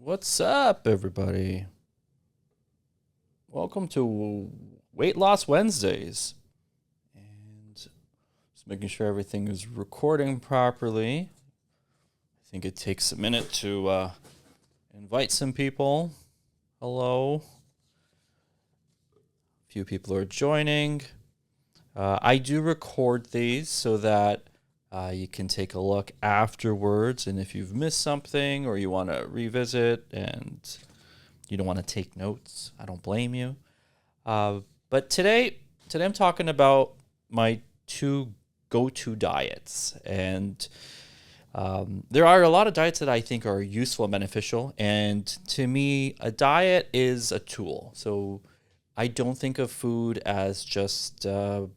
What's up, everybody? Welcome to Weight Loss Wednesdays. And just making sure everything is recording properly. I think it takes a minute to invite some people. Hello. A few people are joining. I do record these so that you can take a look afterwards. And if you've missed something or you want to revisit and you don't want to take notes, I don't blame you. But today I'm talking about my two go-to diets. And there are a lot of diets that I think are useful and beneficial. And to me, a diet is a tool. So I don't think of food as just a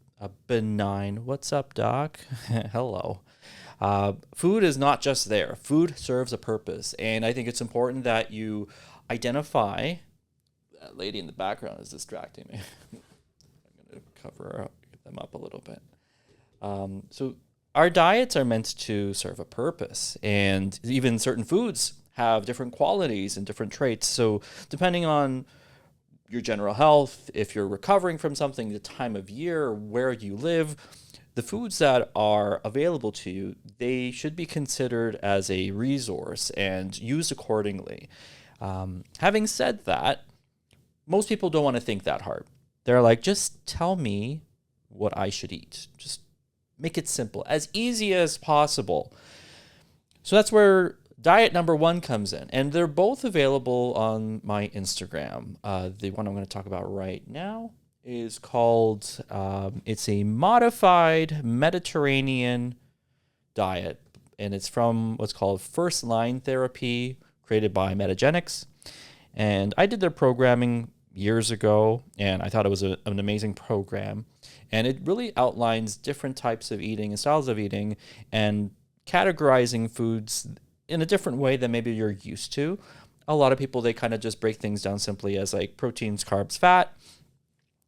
benign, what's up, doc? Hello. Food is not just there. Food serves a purpose. And I think it's important that you identify. That lady in the background is distracting me. I'm going to cover them up a little bit. So our diets are meant to serve a purpose. And even certain foods have different qualities and different traits. So depending on your general health, if you're recovering from something, the time of year, where you live, the foods that are available to you, they should be considered as a resource and used accordingly. Having said that, most people don't want to think that hard. They're like, just tell me what I should eat. Just make it simple, as easy as possible. So that's where diet number one comes in, and they're both available on my Instagram. The one I'm going to talk about right now is called, it's a modified Mediterranean diet, and it's from what's called First Line Therapy, created by Metagenics. And I did their programming years ago, and I thought it was an amazing program. And it really outlines different types of eating and styles of eating and categorizing foods in a different way than maybe you're used to. A lot of people, they kind of just break things down simply as like proteins, carbs, fat.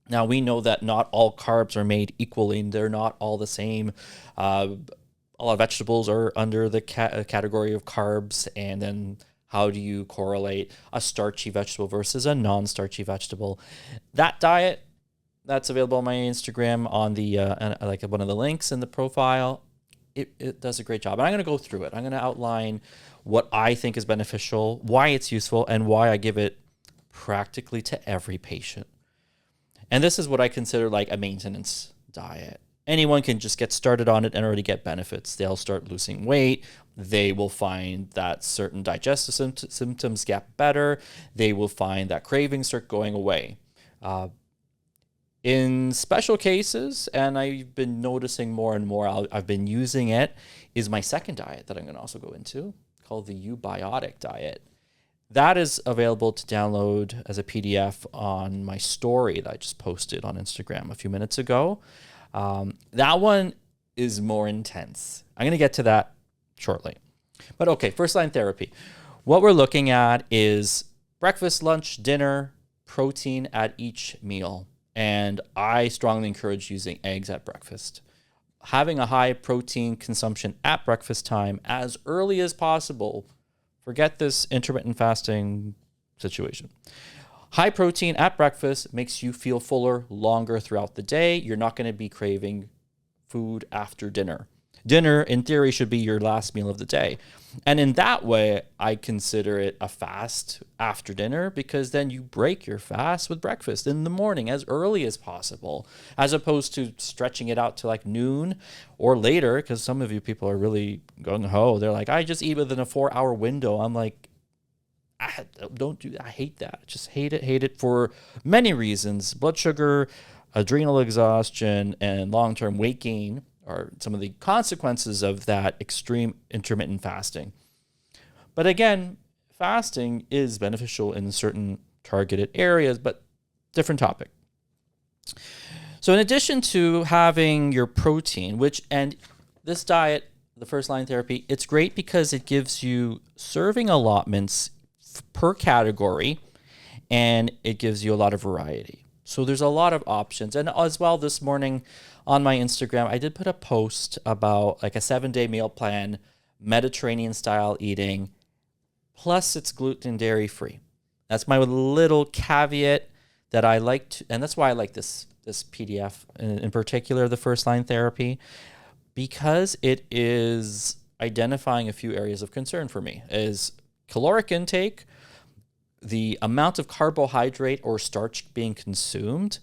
Now, we know that not all carbs are made equally, and they're not all the same. A lot of vegetables are under the category of carbs, and then how do you correlate a starchy vegetable versus a non-starchy vegetable? That diet, that's available on my Instagram on the like one of the links in the profile. It does a great job. And I'm going to go through it. I'm going to outline what I think is beneficial, why it's useful, and why I give it practically to every patient. And this is what I consider like a maintenance diet. Anyone can just get started on it and already get benefits. They'll start losing weight. They will find that certain digestive symptoms get better. They will find that cravings start going away. In special cases, and I've been noticing more and more, I've been using it, is my second diet that I'm going to also go into, called the Eubiotic diet. That is available to download as a PDF on my story that I just posted on Instagram a few minutes ago. That one is more intense. I'm going to get to that shortly. But okay, first line therapy. What we're looking at is breakfast, lunch, dinner, protein at each meal. And I strongly encourage using eggs at breakfast. Having a high protein consumption at breakfast time as early as possible. Forget this intermittent fasting situation. High protein at breakfast makes you feel fuller longer throughout the day. You're not going to be craving food after dinner. Dinner, in theory, should be your last meal of the day. And in that way, I consider it a fast after dinner, because then you break your fast with breakfast in the morning as early as possible, as opposed to stretching it out to like noon or later, because some of you people are really gung-ho. They're like, I just eat within a 4-hour window. I'm like, don't do that. I hate that. Just hate it for many reasons. Blood sugar, adrenal exhaustion, and long-term weight gain are some of the consequences of that extreme intermittent fasting. But again, fasting is beneficial in certain targeted areas, but different topic. So in addition to having your protein, and this diet, the first line therapy, it's great because it gives you serving allotments per category, and it gives you a lot of variety. So there's a lot of options. And as well, this morning on my Instagram, I did put a post about like a 7-day meal plan, Mediterranean style eating, plus it's gluten and dairy free. That's my little caveat that I like to, and that's why I like this PDF in particular, the first line therapy, because it is identifying a few areas of concern for me is caloric intake, the amount of carbohydrate or starch being consumed,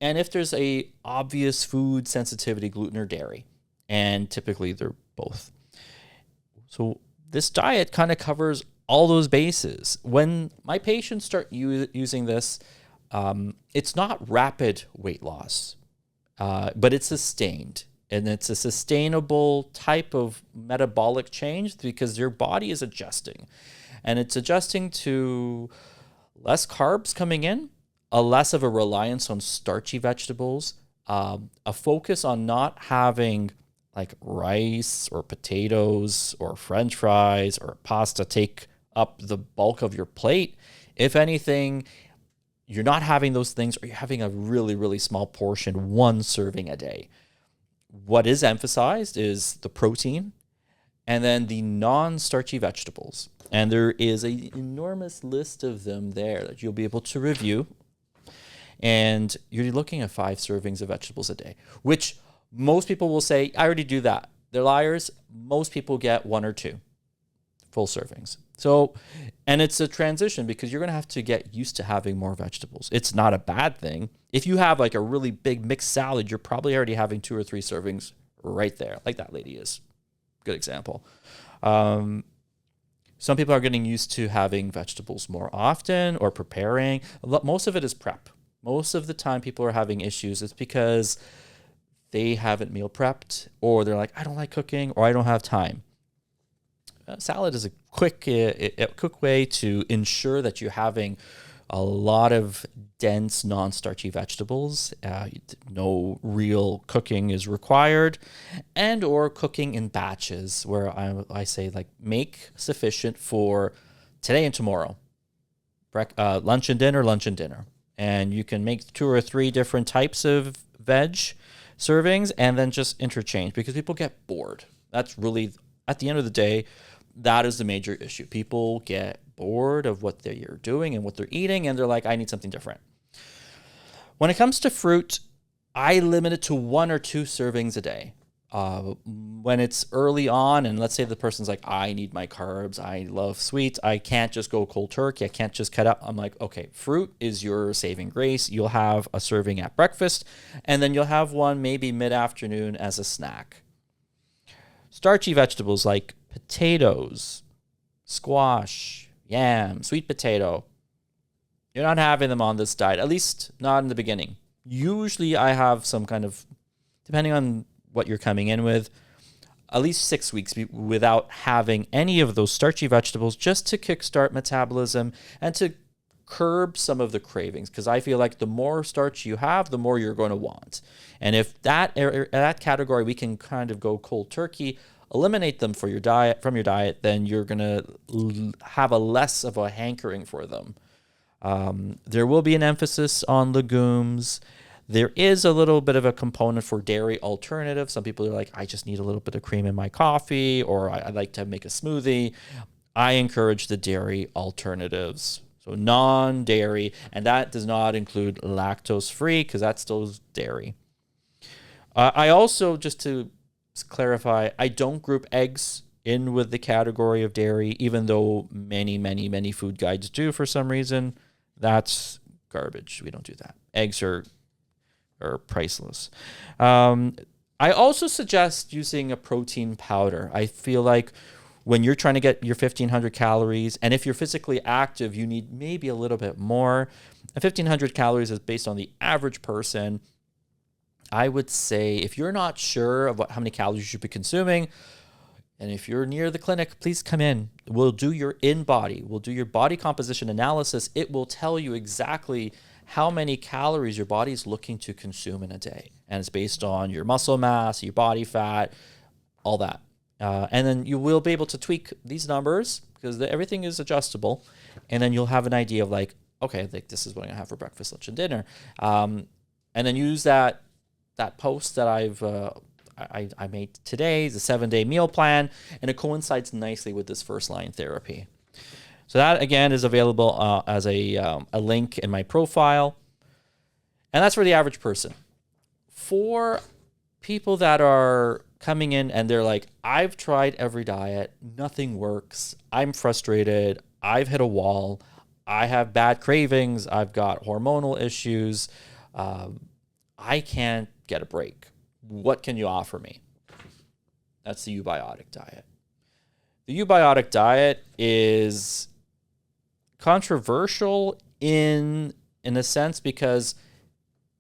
and if there's a obvious food sensitivity, gluten or dairy, and typically they're both. So this diet kind of covers all those bases. When my patients start using this, it's not rapid weight loss, but it's sustained. And it's a sustainable type of metabolic change because your body is adjusting. And it's adjusting to less carbs coming in, a less of a reliance on starchy vegetables, a focus on not having like rice or potatoes or French fries or pasta take up the bulk of your plate. If anything, you're not having those things, or you're having a really, really small portion, one serving a day. What is emphasized is the protein and then the non-starchy vegetables. And there is an enormous list of them there that you'll be able to review. And you're looking at 5 servings of vegetables a day, which most people will say, I already do that. They're liars. Most people get 1 or 2 full servings. So, and it's a transition because you're going to have to get used to having more vegetables. It's not a bad thing. If you have like a really big mixed salad, you're probably already having 2 or 3 servings right there, like that lady is. Good example. Some people are getting used to having vegetables more often or preparing. Most of it is prep. Most of the time people are having issues. It's because they haven't meal prepped, or they're like, I don't like cooking, or I don't have time. Salad is a quick way to ensure that you're having a lot of dense, non-starchy vegetables. No real cooking is required, and or cooking in batches where I say like make sufficient for today and tomorrow. Lunch and dinner. And you can make 2 or 3 different types of veg servings and then just interchange because people get bored. That's really, at the end of the day, that is the major issue. People get bored of what they're doing and what they're eating, and they're like, I need something different. When it comes to fruit, I limit it to 1 or 2 servings a day. When it's early on, and let's say the person's like, I need my carbs, I love sweets, I can't just go cold turkey, I can't just cut out. I'm like, okay, fruit is your saving grace. You'll have a serving at breakfast, and then you'll have one maybe mid-afternoon as a snack. Starchy vegetables like potatoes, squash, yam, sweet potato, you're not having them on this diet, at least not in the beginning. Usually I have some kind of, depending on what you're coming in with, at least 6 weeks without having any of those starchy vegetables, just to kickstart metabolism and to curb some of the cravings, because I feel like the more starch you have, the more you're going to want. And if that category we can kind of go cold turkey, eliminate them from your diet, then you're going to have a less of a hankering for them. There will be an emphasis on legumes. There is a little bit of a component for dairy alternatives. Some people are like, I just need a little bit of cream in my coffee, or I like to make a smoothie. I encourage the dairy alternatives. So non-dairy, and that does not include lactose-free because that still is dairy. I also, just to clarify, I don't group eggs in with the category of dairy, even though many food guides do for some reason. That's garbage. We don't do that. Eggs are priceless. I also suggest using a protein powder. I feel like when you're trying to get your 1,500 calories, and if you're physically active, you need maybe a little bit more. And 1,500 calories is based on the average person. I would say if you're not sure of how many calories you should be consuming, and if you're near the clinic, please come in. We'll do your we'll do your body composition analysis. It will tell you exactly how many calories your body is looking to consume in a day. And it's based on your muscle mass, your body fat, all that. And then you will be able to tweak these numbers because everything is adjustable. And then you'll have an idea of like, okay, like this is what I'm gonna have for breakfast, lunch, and dinner. And then use that post that I made today, the 7-day meal plan, and it coincides nicely with this first line therapy. So that, again, is available as a link in my profile. And that's for the average person. For people that are coming in and they're like, I've tried every diet, nothing works, I'm frustrated, I've hit a wall, I have bad cravings, I've got hormonal issues, I can't get a break. What can you offer me? That's the eubiotic diet. The eubiotic diet is controversial in a sense because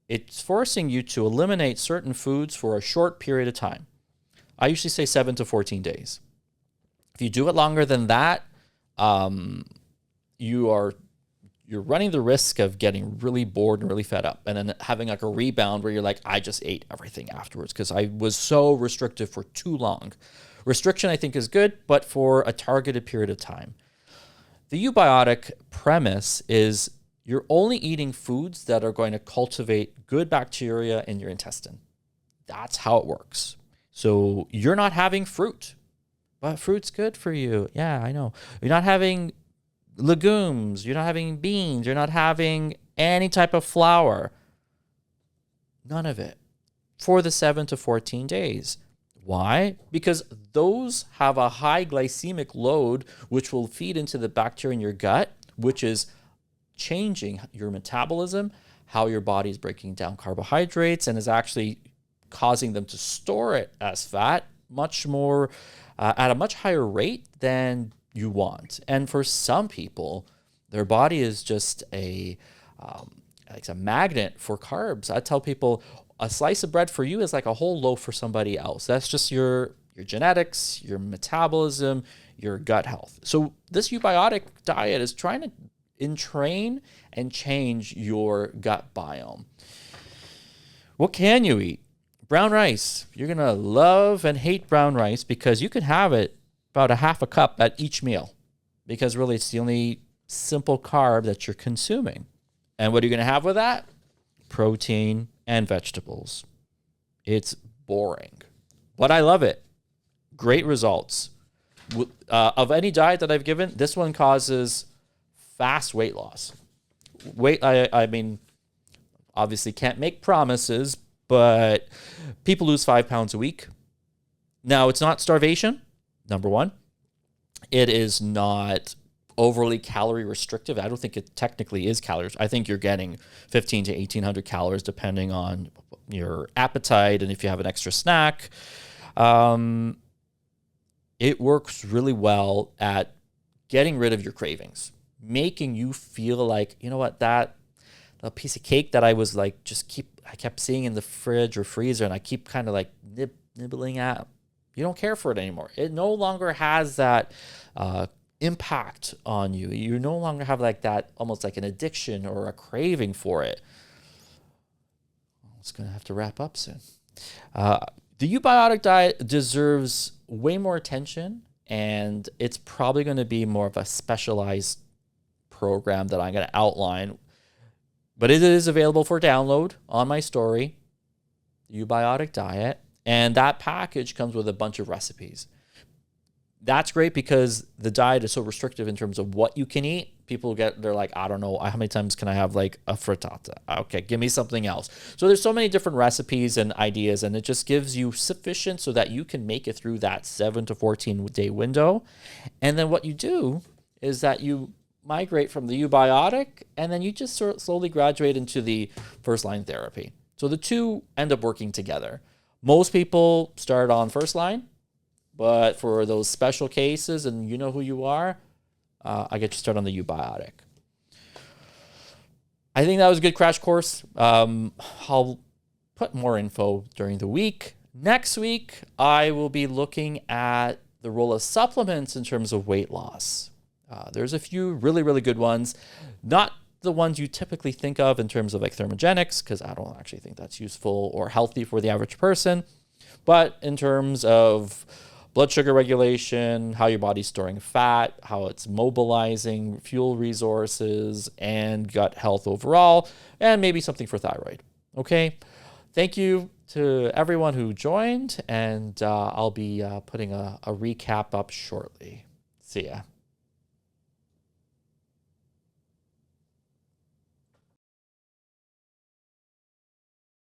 it's forcing you to eliminate certain foods for a short period of time. I usually say 7 to 14 days. If you do it longer than that, you're running the risk of getting really bored and really fed up and then having like a rebound where you're like, I just ate everything afterwards because I was so restrictive for too long. Restriction, I think, is good, but for a targeted period of time. The eubiotic premise is you're only eating foods that are going to cultivate good bacteria in your intestine. That's how it works. So you're not having fruit, but fruit's good for you. Yeah, I know. You're not having legumes. You're not having beans. You're not having any type of flour. None of it for the 7 to 14 days. Why? Because those have a high glycemic load, which will feed into the bacteria in your gut, which is changing your metabolism, how your body is breaking down carbohydrates, and is actually causing them to store it as fat much more at a much higher rate than you want. And for some people, their body is just like a magnet for carbs. I tell people a slice of bread for you is like a whole loaf for somebody else. That's just your genetics, your metabolism, your gut health. So this eubiotic diet is trying to entrain and change your gut biome. What can you eat? Brown rice. You're going to love and hate brown rice because you can have it about a half a cup at each meal because really it's the only simple carb that you're consuming. And what are you going to have with that? Protein and vegetables. It's boring, but I love it. Great results. Of any diet that I've given, this one causes fast weight loss. I mean, obviously can't make promises, but people lose 5 pounds a week. Now, it's not starvation, number one. It is not overly calorie restrictive. I don't think it technically is calories. I think you're getting 15 to 1,800 calories depending on your appetite and if you have an extra snack. It works really well at getting rid of your cravings, making you feel like, you know what, that a piece of cake that I was like, I kept seeing in the fridge or freezer and I keep kind of like nibbling at, you don't care for it anymore. It no longer has that impact on you. You no longer have like that, almost like an addiction or a craving for it. It's going to have to wrap up soon. The eubiotic diet deserves way more attention, and it's probably going to be more of a specialized program that I'm going to outline. But it is available for download on my story, the eubiotic diet, and that package comes with a bunch of recipes. That's great because the diet is so restrictive in terms of what you can eat. They're like, I don't know, how many times can I have like a frittata? Okay, give me something else. So there's so many different recipes and ideas, and it just gives you sufficient so that you can make it through that 7 to 14 day window. And then what you do is that you migrate from the eubiotic, and then you just sort of slowly graduate into the first line therapy. So the two end up working together. Most people start on first line, but for those special cases, and you know who you are, I get you started on the eubiotic. I think that was a good crash course. I'll put more info during the week. Next week, I will be looking at the role of supplements in terms of weight loss. There's a few really, really good ones. Not the ones you typically think of in terms of like thermogenics, because I don't actually think that's useful or healthy for the average person. But in terms of blood sugar regulation, how your body's storing fat, how it's mobilizing fuel resources, and gut health overall, and maybe something for thyroid. Okay? Thank you to everyone who joined, and I'll be putting a recap up shortly. See ya.